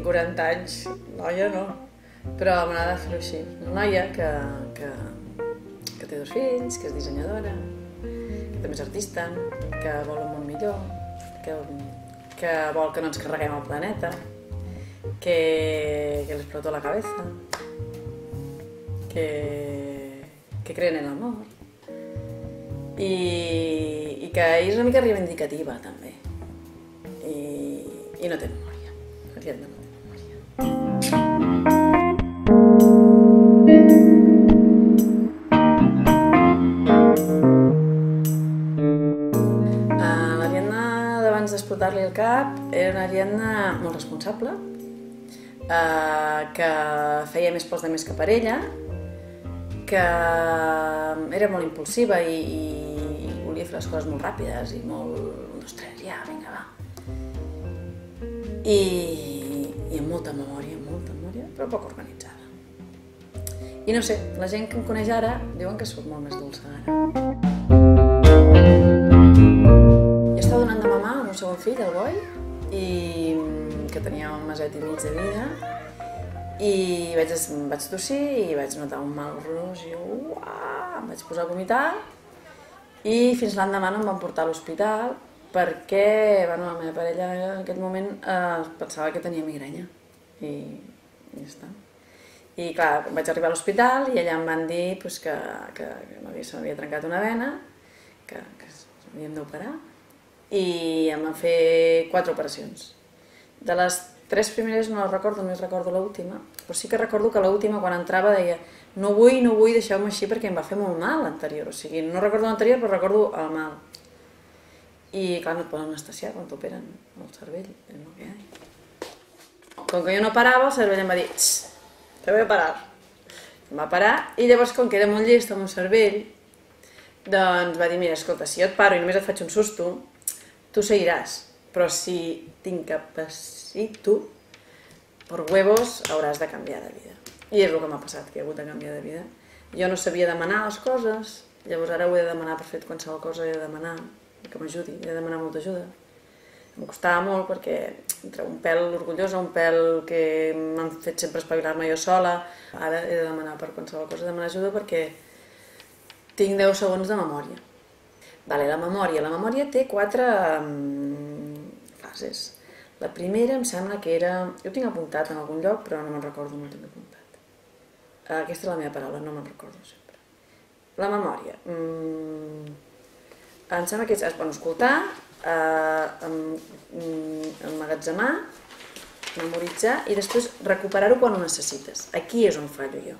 40 anys, noia no, però m'agrada fer-ho així. Una noia que té 2 fills, que és dissenyadora, que també és artista, que vol un món millor, que vol que no ens carreguem el planeta, que le explotó la cabeza, que creen en l'amor i que és una mica reivindicativa també i no té memòria. L'Ariadna no té memòria. L'Ariadna d'abans d'explotar-li el cap era una Ariadna molt responsable, que feia més pels altres que per ella, que era molt impulsiva i volia fer les coses molt ràpides i molt... 1, 2, 3, ja, vinga, va. I amb molta memòria, però poc organitzada. I no sé, la gent que em coneix ara diuen que soc molt més dolça ara. Jo estava donant de mamar al meu segon fill, el Boi, que tenia 1 meset i mig de vida, i vaig tossir i vaig notar un mal horrorós i em vaig posar a vomitar i fins l'endemà no em van portar a l'hospital perquè la meva parella en aquell moment pensava que tenia migranya i ja està. I clar, vaig arribar a l'hospital i allà em van dir que se m'havia trencat una vena, que s'havien d'operar i em van fer 4 operacions. De les 3 primeres no les recordo, només recordo l'última, però sí que recordo que l'última quan entrava deia no vull, deixeu-me així perquè em va fer molt mal l'anterior, o sigui, no recordo l'anterior però recordo el mal. I clar, no et poden anestesiar quan t'operen el cervell, és el que hi ha. Com que jo no parava, el cervell em va dir te voy a parar. Em va parar i llavors com que era molt llest el meu cervell, doncs va dir mira, escolta, si jo et paro i només et faig un susto, tu seguiràs, però si t'incapacito, per huevos hauràs de canviar de vida. I és el que m'ha passat, que he hagut de canviar de vida. Jo no sabia demanar les coses, llavors ara ho he de demanar per fer qualsevol cosa, he de demanar que m'ajudi, he de demanar molta ajuda. Em costava molt perquè entre un pèl orgullosa, un pèl que m'han fet sempre espavilar-me jo sola, ara he de demanar per qualsevol cosa, he de demanar ajuda perquè tinc 10 segons de memòria. La memòria té 4 fases. La primera em sembla que era... Jo ho tinc apuntat en algun lloc, però no me'n recordo, no ho tinc apuntat. Aquesta és la meva paraula, no me'n recordo sempre. La memòria. Em sembla que és escoltar, emmagatzemar, memoritzar i després recuperar-ho quan ho necessites. Aquí és on fallo jo.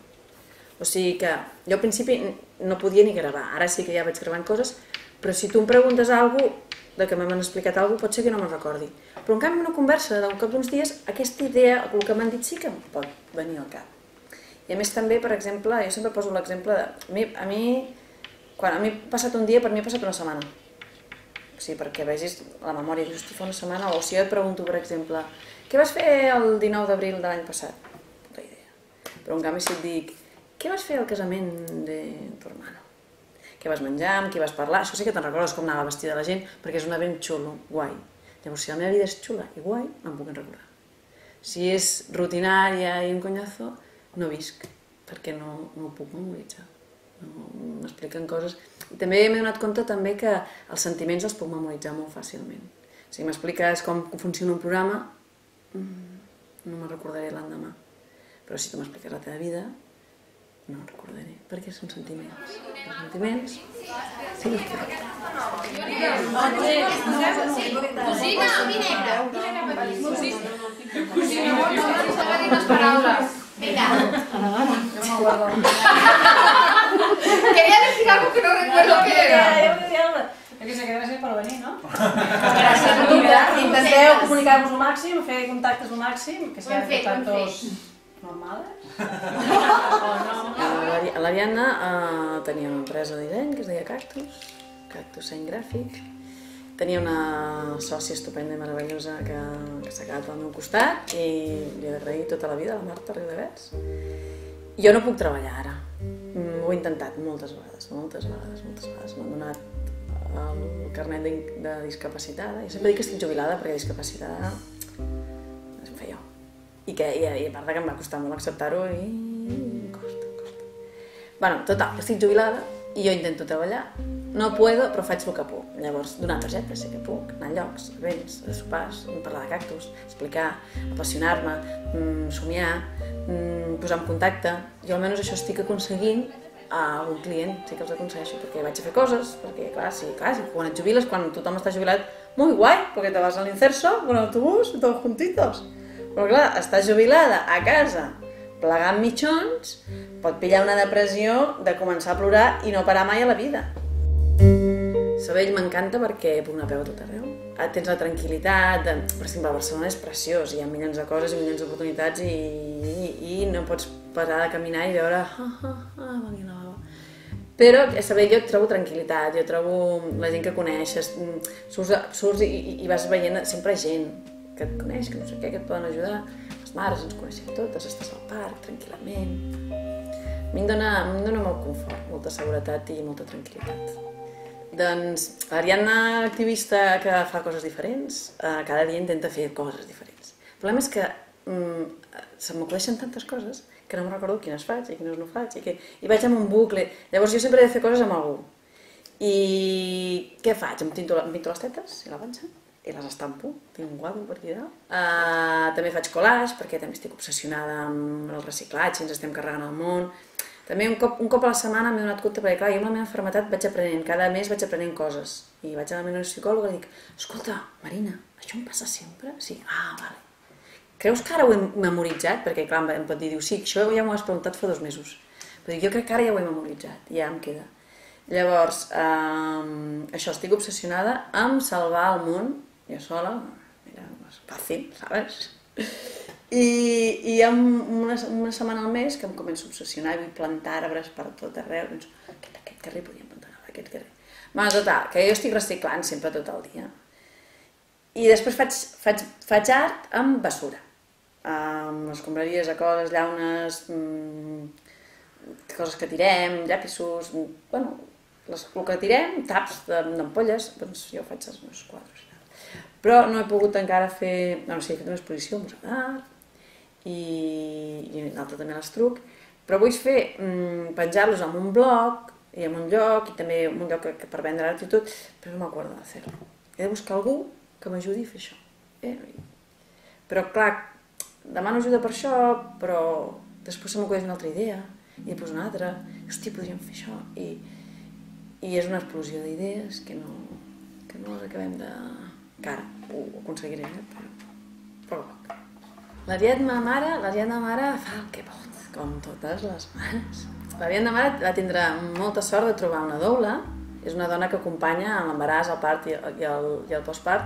O sigui que jo al principi no podia ni gravar, ara sí que ja vaig gravant coses, però si tu em preguntes alguna cosa, de que m'han explicat alguna cosa, pot ser que no me'n recordi. Però en canvi una conversa del cap d'uns dies, aquesta idea, el que m'han dit sí que em pot venir al cap. I a més també, per exemple, jo sempre poso l'exemple de... Quan a mi ha passat un dia, per mi ha passat una setmana. O sigui, perquè vegis la memòria, just fa una setmana, o si jo et pregunto, per exemple, què vas fer el 19 d'abril de l'any passat? Puta idea. Però en canvi si et dic, què vas fer al casament de tu hermano? Què vas menjar, amb qui vas parlar? Això sí que te'n recordes com anava vestida la gent, perquè és un event xulo, guai. Llavors, si la meva vida és xula i guai, me'n puc recordar. Si és rutinària i un conyazo, no visc, perquè no ho puc memoritzar. M'expliquen coses. I també m'he donat compte també que els sentiments els puc memoritzar molt fàcilment. Si m'expliques com funciona un programa, no me'n recordaré l'endemà. Però si tu m'expliques la teva vida, no me'n recordaré, perquè són sentiments. Els sentiments... Sí, Cosina o mi negra? Cosina. Estava dient les paraules. Venga. Quería decir algo que no recuerdo qué era. Que se queda ser per venir, no? Gràcies, Núria. Intenteu comunicar-vos al màxim, fer contactes al màxim, que siguin contactes normals. L'Ariadna tenia una empresa de disseny que es deia Cactus Disseny Gràfic. Tenia una sòcia estupenda i meravellosa que s'ha quedat al meu costat i li he d'agrair tota la vida a la Marta Riudavets. Jo no puc treballar ara. Ho he intentat moltes vegades. M'han donat el carnet de discapacitada. Jo sempre dic que estic jubilada perquè discapacitada és feio. a part que em va costar molt acceptar-ho i costa. Bueno, total, estic jubilada i jo intento treballar. No puedo, però faig el que puc. Llavors, donar targetes, sí que puc, anar a llocs, a events, a sopars, parlar de cactus, explicar, apassionar-me, somiar, posar en contacte. Jo almenys això estic aconseguint a algun client, sí que els aconsegueixo, perquè vaig a fer coses, perquè clar, quan et jubiles, quan tothom està jubilat, muy guai, perquè te vas a l'Inserso con autobús, todos juntitos. Però clar, estàs jubilada a casa, plegant mitjons, pot pillar una depressió de començar a plorar i no parar mai a la vida. Sabell m'encanta perquè puc anar a peu a tot arreu. Tens la tranquil·litat, per exemple, Barcelona és preciós, hi ha milions de coses i milions d'oportunitats i no pots parar de caminar i veure però a Sabell jo trobo tranquil·litat, jo trobo la gent que coneixes, surts i vas veient sempre gent que et coneix, que no sé què, que et poden ajudar. Les mares ens coneixem totes, estàs al parc, tranquil·lament. A mi em dona molt confort, molta seguretat i molta tranquil·litat. Doncs l'Ariadna activista que fa coses diferents, cada dia intenta fer coses diferents. El problema és que se m'acudeixen tantes coses que no me'n recordo quines faig i quines no faig i vaig amb un bucle. Llavors jo sempre he de fer coses amb algú. I què faig? Em pinto les tetes i la panxa i les estampo, tinc un quadre per aquí dalt. També faig collage perquè també estic obsessionada amb el reciclatge, ens estem carregant el món. També un cop a la setmana m'he donat compte, perquè clar, jo amb la meva maternitat vaig aprenent, cada mes vaig aprenent coses. I vaig a la meva psicòloga i dic, escolta, Marina, això em passa sempre? Sí, vale. Creus que ara ho he memoritzat? Perquè clar, em pot dir, sí, això ja m'ho has preguntat fa 2 mesos. Però jo crec que ara ja ho he memoritzat, ja em queda. Llavors, això, estic obsessionada amb salvar el món, jo sola, mira, és fàcil, saps? I hi ha una setmana al mes que em començo a obsessionar i vull plantar arbres per tot arreu. Penso, aquest carrer podríem plantar aquest carrer. Bueno, total, que jo estic reciclant sempre tot el dia. I després faig art amb bessura. Amb escombraries de coses, llaunes, coses que tirem, llapissos, bueno, el que tirem, taps d'ampolles, doncs jo faig els meus quadres. Però no he pogut encara fer... No, sí, he fet una exposició al Museu d'Art i l'altre també l'Estruc, però vull fer, penjar-los en un blog i en un lloc, i també en un lloc per vendre art i tot, però no m'acordo de fer-ho. He de buscar algú que m'ajudi a fer això. Però clar, demano ajuda per això, però després se m'acudeix una altra idea, i després una altra, hòstia, podríem fer això, i és una explosió d'idees que no les acabem de... que ara ho aconseguiré, però poc. L'Ariadna mare fa el que pot, com totes les mares. L'Ariadna mare va tindre molta sort de trobar una doula, és una dona que acompanya en l'embaràs, el part i el postpart,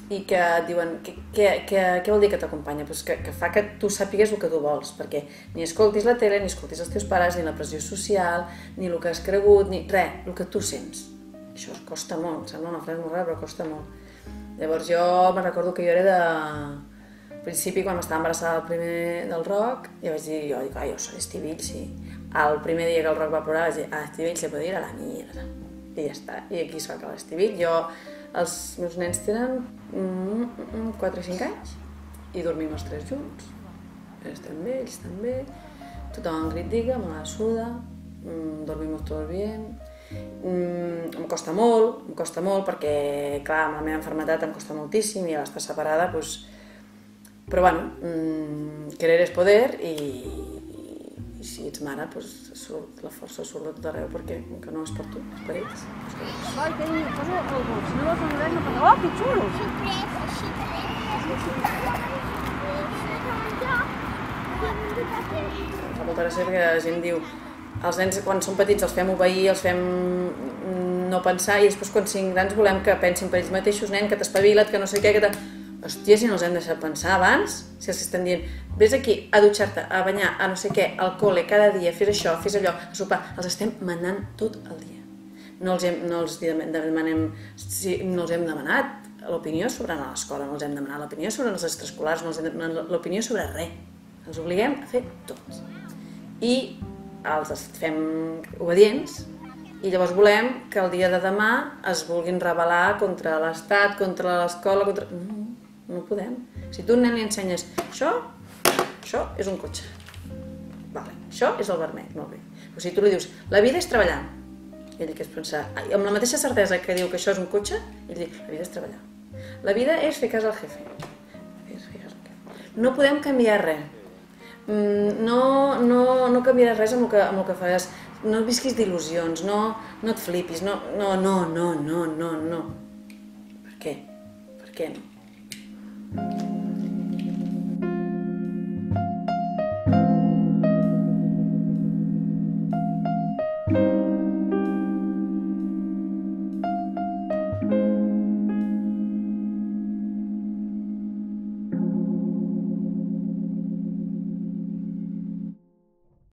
i que et diuen, què vol dir que t'acompanya? Que fa que tu sàpigues el que tu vols, perquè ni escoltis la tele, ni escoltis els teus pares, ni la pressió social, ni el que has cregut, ni res, el que tu sents. Això costa molt, sembla una frase molt rara, però costa molt. Llavors jo me'n recordo que jo era al principi, quan m'estava embarassada del Roc, jo vaig dir, jo soy Estivill, sí. El primer dia que el Roc va plorar vaig dir, Estivill se puede ir a la mierda. I ja està, i aquí es va acabar Estivill. Els meus nens tenen 4 i 5 anys i dormim els 3 junts. Estem bé, ells també, tothom em critica, me la suda, dormimos todos bien. Em costa molt perquè, clar, amb la meva maternitat em costa moltíssim i a l'estar separada, doncs... Però, bueno, querer és poder i si ets mare, doncs la força surt de tot arreu perquè no és per tu, és per ells. Ai, que posa el gos, no vas a no parlar. Oh, que xulo! Fa molta gràcia perquè la gent diu els nens quan són petits els fem obeir, els fem no pensar i després quan siguin grans volem que pensin per ells mateixos, nen, que t'espavila't, que no sé què, Hòstia, si no els hem deixat pensar abans, si els estem dient vés aquí a dutxar-te, a banyar, a no sé què, al col·le, cada dia, fes això, fes allò, a sopar, els estem manant tot el dia. No els hem demanat l'opinió sobre anar a l'escola, no els hem demanat l'opinió sobre els extraescolars, no els hem demanat l'opinió sobre res. Els obliguem a fer tot. I els fem obedients i llavors volem que el dia de demà es vulguin rebel·lar contra l'Estat, contra l'escola, contra... No podem. Si tu a un nen li ensenyes això això és un cotxe. Vale, això és el vermell, molt bé. O sigui, tu li dius, la vida és treballar. I ell què és pensar? Amb la mateixa certesa que diu que això és un cotxe, ell diu, la vida és treballar. La vida és fer cas al jefe. No podem canviar res. No canviaràs res amb el que fas. No visquis d'il·lusions, no et flipis, no. Per què? Per què no?